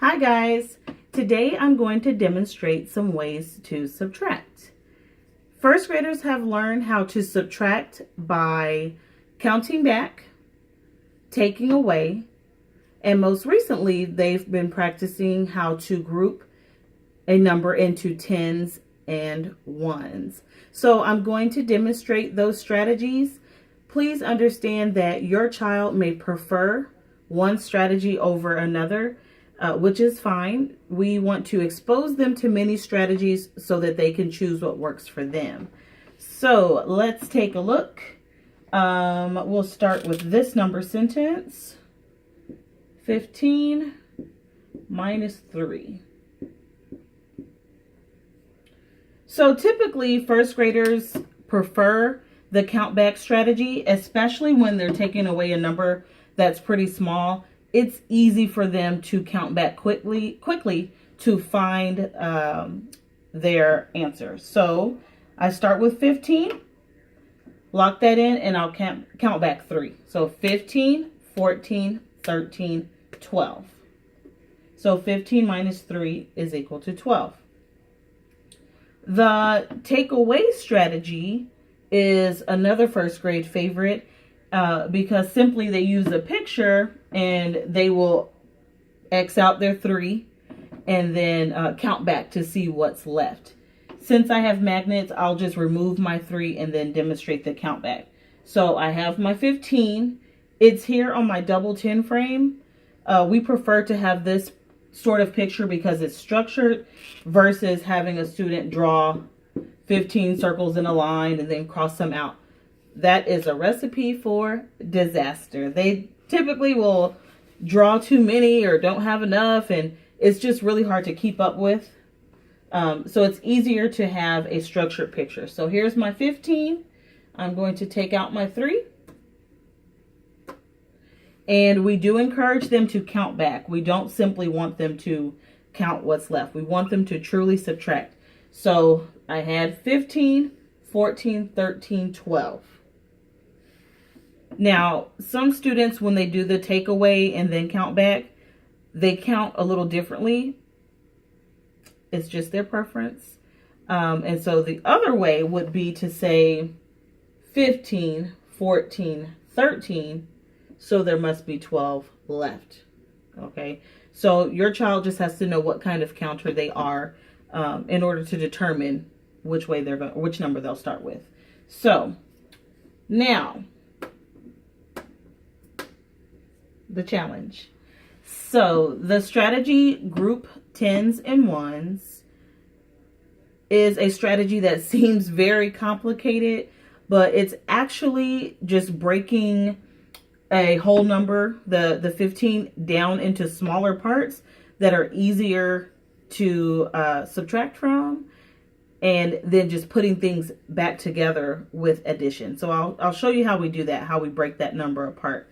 Hi guys, today I'm going to demonstrate some ways to subtract. First graders have learned how to subtract by counting back, taking away, and most recently they've been practicing how to group a number into tens and ones. So I'm going to demonstrate those strategies. Please understand that your child may prefer one strategy over another, which is fine. We want to expose them to many strategies so that they can choose what works for them. So let's take a look. We'll start with this number sentence. 15 minus 3. So typically first graders prefer the count back strategy, especially when they're taking away a number that's pretty small. It's easy for them to count back quickly to find their answer. So I start with 15, lock that in, and I'll count back 3. So 15, 14, 13, 12. So 15 minus 3 is equal to 12. The takeaway strategy is another first grade favorite because simply they use a picture and they will X out their 3 and then count back to see what's left. Since I have magnets, I'll just remove my 3 and then demonstrate the count back. So I have my 15. It's here on my double 10 frame. We prefer to have this sort of picture because it's structured versus having a student draw 15 circles in a line and then cross them out. That is a recipe for disaster. They typically will draw too many or don't have enough, and it's just really hard to keep up with. So it's easier to have a structured picture. So here's my 15. I'm going to take out my 3. And we do encourage them to count back. We don't simply want them to count what's left. We want them to truly subtract. So I had 15, 14, 13, 12. Now, some students, when they do the takeaway and then count back, they count a little differently. It's just their preference. And so the other way would be to say 15, 14, 13. So there must be 12 left. Okay, so your child just has to know what kind of counter they are in order to determine which number they'll start with. So now the challenge. So the strategy group tens and ones is a strategy that seems very complicated, but it's actually just breaking a whole number, the 15, down into smaller parts that are easier to subtract from, and then just putting things back together with addition. So I'll show you how we do that, how we break that number apart.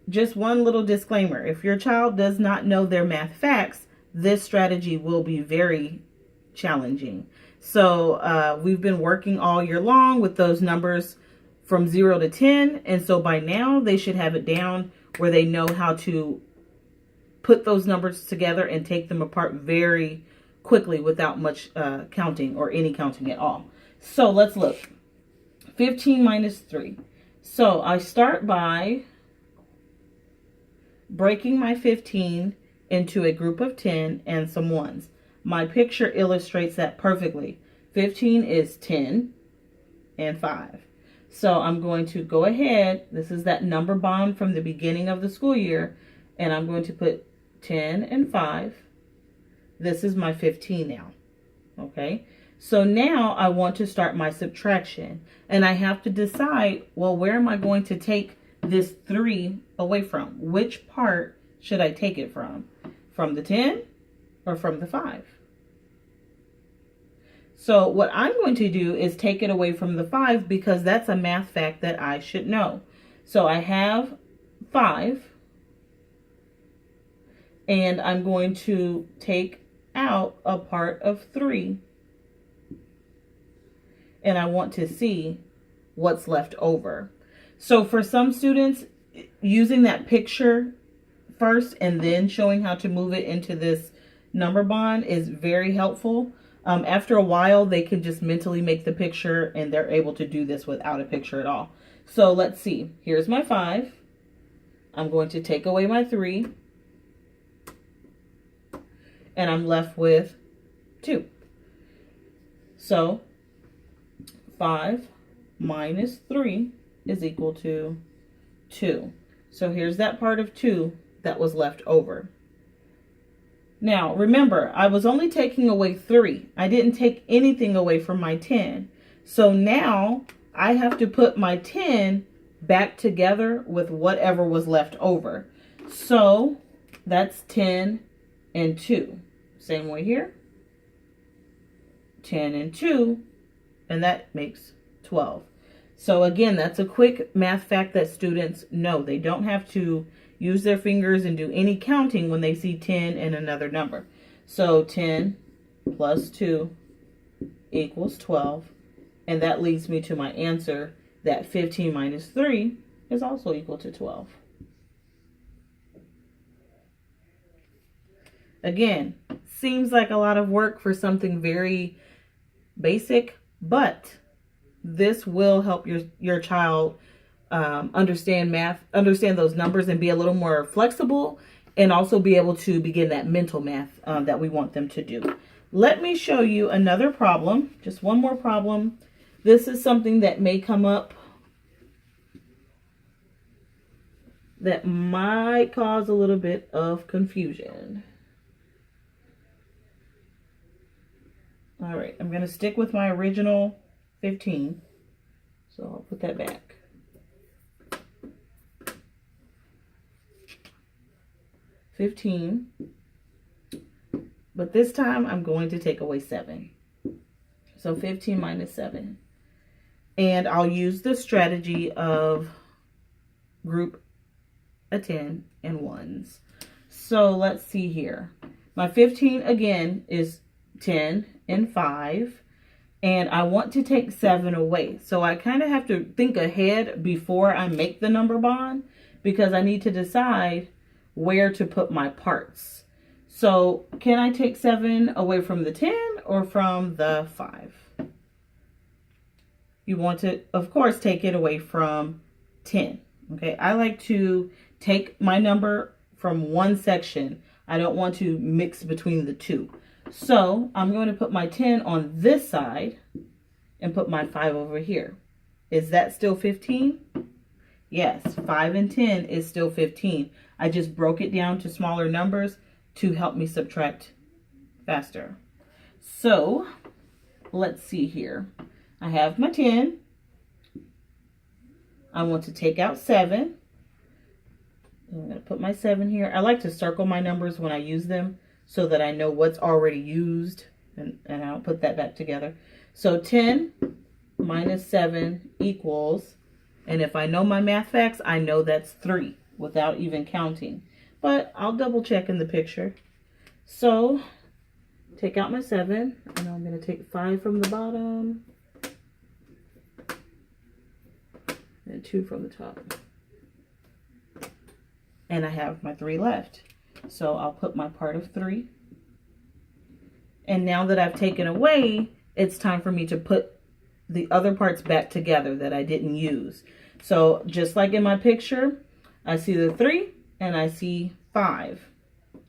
Just one little disclaimer: if your child does not know their math facts, this strategy will be very challenging. So we've been working all year long with those numbers from 0 to 10, and so by now they should have it down where they know how to put those numbers together and take them apart very quickly without much counting or any counting at all. So let's look. 15 minus 3. So I start by breaking my 15 into a group of 10 and some ones. My picture illustrates that perfectly. 15 is 10 and 5. So I'm going to go ahead. This is that number bond from the beginning of the school year. And I'm going to put 10 and 5. This is my 15 now. Okay. So now I want to start my subtraction. And I have to decide, well, where am I going to take this 3 away from? Which part should I take it from? From the 10 or from the 5? So what I'm going to do is take it away from the 5 because that's a math fact that I should know. So I have 5, and I'm going to take out a part of 3, and I want to see what's left over. So for some students, using that picture first and then showing how to move it into this number bond is very helpful. After a while, they can just mentally make the picture and they're able to do this without a picture at all. So let's see. Here's my 5. I'm going to take away my 3. And I'm left with 2. So 5 minus 3 is equal to 2. So here's that part of 2 that was left over. Now, remember, I was only taking away 3. I didn't take anything away from my 10. So now I have to put my 10 back together with whatever was left over. So that's 10 and 2. Same way here. 10 and 2, and that makes 12. So again, that's a quick math fact that students know. They don't have to use their fingers and do any counting when they see 10 and another number. So 10 plus 2 equals 12. And that leads me to my answer that 15 minus 3 is also equal to 12. Again, seems like a lot of work for something very basic, but this will help your child understand math, understand those numbers, and be a little more flexible, and also be able to begin that mental math that we want them to do. Let me show you another problem, just one more problem. This is something that may come up that might cause a little bit of confusion. All right, I'm going to stick with my original 15. So I'll put that back. 15. But this time I'm going to take away 7. So 15 minus 7. And I'll use the strategy of group a 10 and ones. So let's see here. My 15 again is 10 and 5. And I want to take 7 away. So I kind of have to think ahead before I make the number bond, because I need to decide where to put my parts. So can I take 7 away from the 10 or from the 5? You want to, of course, take it away from 10. Okay, I like to take my number from one section. I don't want to mix between the two. So I'm going to put my 10 on this side and put my 5 over here. Is that still 15? Yes, 5 and 10 is still 15. I just broke it down to smaller numbers to help me subtract faster. So let's see here. I have my 10. I want to take out 7. I'm going to put my 7 here. I like to circle my numbers when I use them so that I know what's already used, and I'll put that back together. So 10 minus 7 equals, and if I know my math facts, I know that's 3 without even counting. But I'll double check in the picture. So take out my 7, and I'm going to take 5 from the bottom and 2 from the top. And I have my 3 left. So I'll put my part of 3. And now that I've taken away, it's time for me to put the other parts back together that I didn't use. So just like in my picture, I see the 3 and I see 5.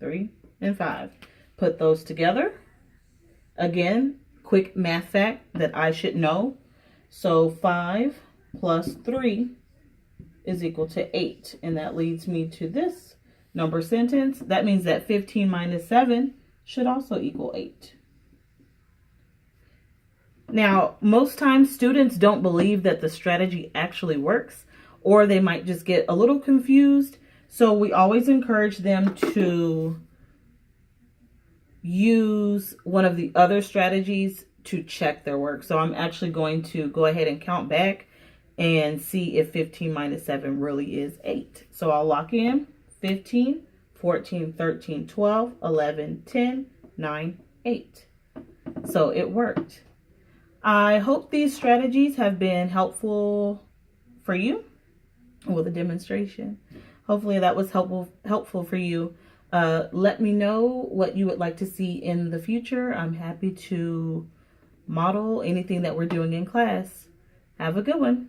3 and 5. Put those together. Again, quick math fact that I should know. So 5 plus 3 is equal to 8. And that leads me to this number sentence. That means that 15 minus 7 should also equal 8. Now, most times students don't believe that the strategy actually works, or they might just get a little confused. So we always encourage them to use one of the other strategies to check their work. So I'm actually going to go ahead and count back and see if 15 minus 7 really is 8. So I'll lock in 15, 14, 13, 12, 11, 10, 9, 8. So it worked. I hope these strategies have been helpful for you with a demonstration. Hopefully that was helpful for you. Let me know what you would like to see in the future. I'm happy to model anything that we're doing in class. Have a good one.